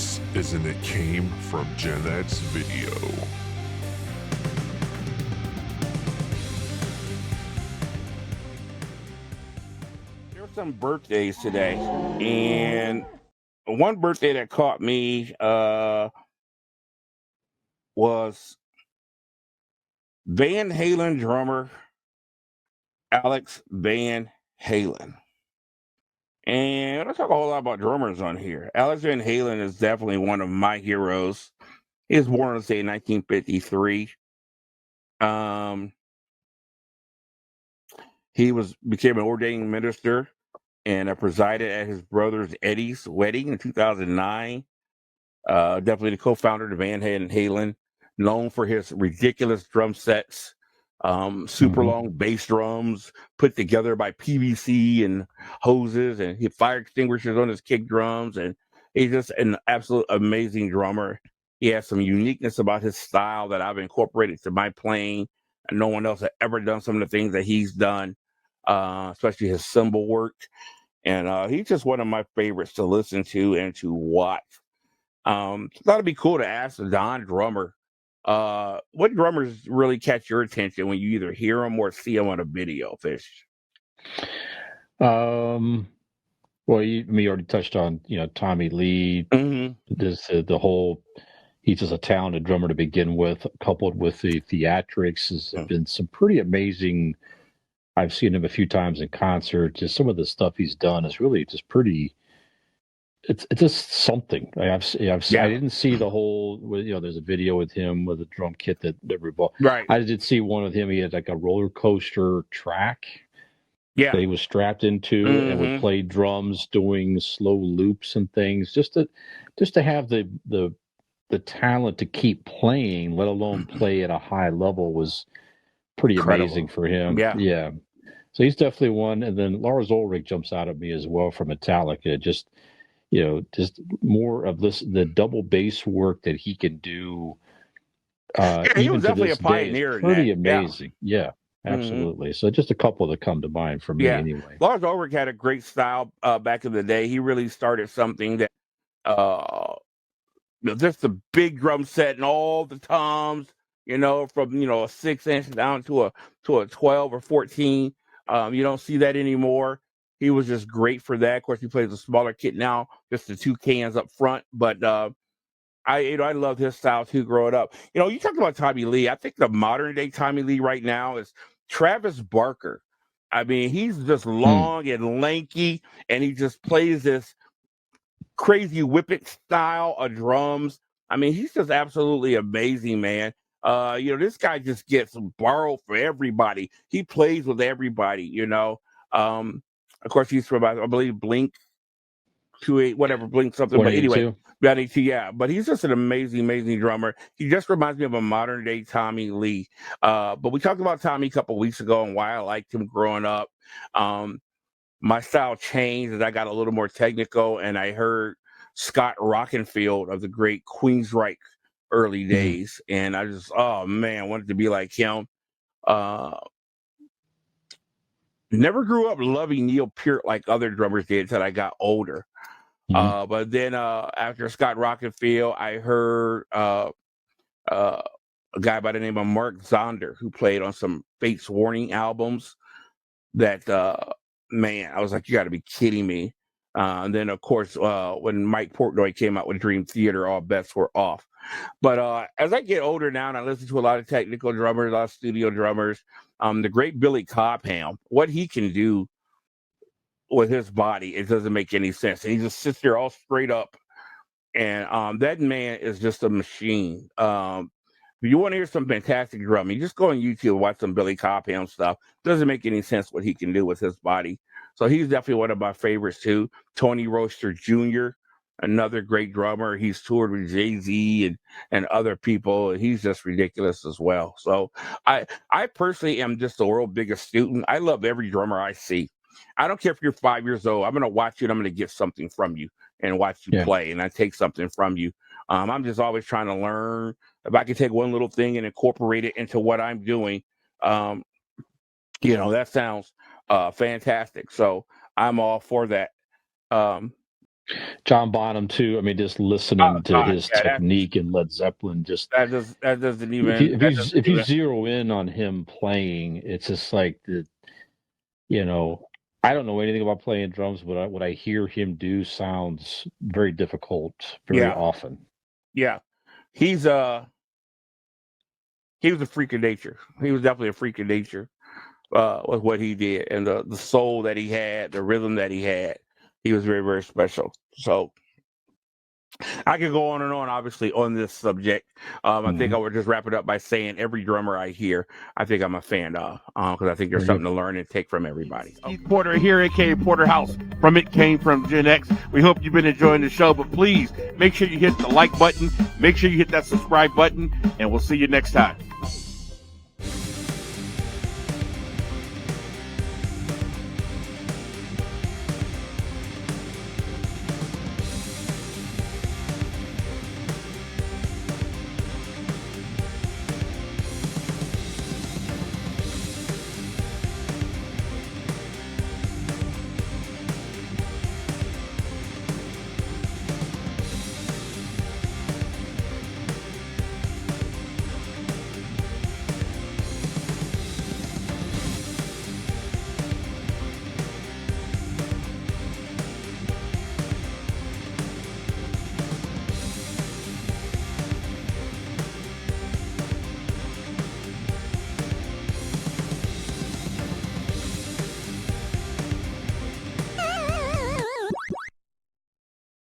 This is an It Came From GenX video. There were some birthdays today, and one birthday that caught me was Van Halen drummer Alex Van Halen. And I don't talk a whole lot about drummers on here. Alex Van Halen is definitely one of my heroes. He was born, let's say, in 1953. He became an ordained minister and presided at his brother Eddie's wedding in 2009. Definitely the co-founder of Van Halen, known for his ridiculous drum sets, super long bass drums put together by PVC and hoses, and he had fire extinguishers on his kick drums, and he's just an absolute amazing drummer. He has some uniqueness about his style that I've incorporated to my playing, and no one else had ever done some of the things that he's done, especially his cymbal work. And he's just one of my favorites to listen to and to watch. Thought it'd be cool to ask the non-drummer, what drummers really catch your attention when you either hear them or see them on a video, Fish? Well, we already touched on, Tommy Lee. This the whole. He's just a talented drummer to begin with, coupled with the theatrics. Has been some pretty amazing. I've seen him a few times in concert. Just some of the stuff he's done is really just pretty. It's just something. I didn't see the whole. There's a video with him with a drum kit that revolved. Right. I did see one with him. He had like a roller coaster track. Yeah. That he was strapped into and would play drums, doing slow loops and things. Just to have the talent to keep playing, let alone play at a high level, was pretty amazing for him. Yeah. So he's definitely one. And then Lars Ulrich jumps out at me as well from Metallica. Just more of the double bass work that he can do. He was definitely a pioneer. Pretty amazing. Yeah. Absolutely. So just a couple that come to mind for me anyway. Lars Ulrich had a great style back in the day. He really started something that just the big drum set and all the toms, from a 6-inch down to a 12 or 14. You don't see that anymore. He was just great for that. Of course, he plays a smaller kit now, just the two cans up front. But I loved his style too growing up. You talked about Tommy Lee. I think the modern day Tommy Lee right now is Travis Barker. I mean, he's just long and lanky, and he just plays this crazy whippet style of drums. I mean, he's just absolutely amazing, man. This guy just gets borrowed for everybody. He plays with everybody, Of course, he's from, I believe, Blink 28, whatever, Blink something. But anyway, but he's just an amazing drummer. He just reminds me of a modern day Tommy Lee. But we talked about Tommy a couple weeks ago and why I liked him growing up. My style changed as I got a little more technical, and I heard Scott Rockenfield of the great Queensryche early days, and I just, wanted to be like him. Never grew up loving Neil Peart like other drummers did until I got older. But then after Scott Rockenfield, I heard a guy by the name of Mark Zonder, who played on some Fates Warning albums that, I was like, you got to be kidding me. And then, of course, when Mike Portnoy came out with Dream Theater, all bets were off. But as I get older now and I listen to a lot of technical drummers, a lot of studio drummers, the great Billy Cobham, what he can do with his body, it doesn't make any sense. And he just sits there all straight up. And that man is just a machine. If you want to hear some fantastic drumming, just go on YouTube and watch some Billy Cobham stuff. Doesn't make any sense what he can do with his body. So he's definitely one of my favorites too. Tony Roaster Jr., another great drummer. He's toured with Jay-Z and other people, and he's just ridiculous as well. So I personally am just the world's biggest student. I love every drummer I see. I don't care if you're 5 years old. I'm going to watch you and I'm going to get something from you and watch you play, and I take something from you. I'm just always trying to learn. If I can take one little thing and incorporate it into what I'm doing, that sounds fantastic. So I'm all for that. John Bonham too. I mean, just listening to his technique and Led Zeppelin, just that doesn't even. If you zero in on him playing, it's just like I don't know anything about playing drums, but what I hear him do sounds very difficult very often. Yeah, he was a freak of nature. He was definitely a freak of nature with what he did, and the soul that he had, the rhythm that he had. He was very, very special. So I could go on and on, obviously, on this subject. I think I would just wrap it up by saying every drummer I hear, I think I'm a fan of, because I think there's something to learn and take from everybody. Keith Porter here, aka Porterhouse from It Came From GenX. We hope you've been enjoying the show, but please make sure you hit the like button, make sure you hit that subscribe button, and we'll see you next time.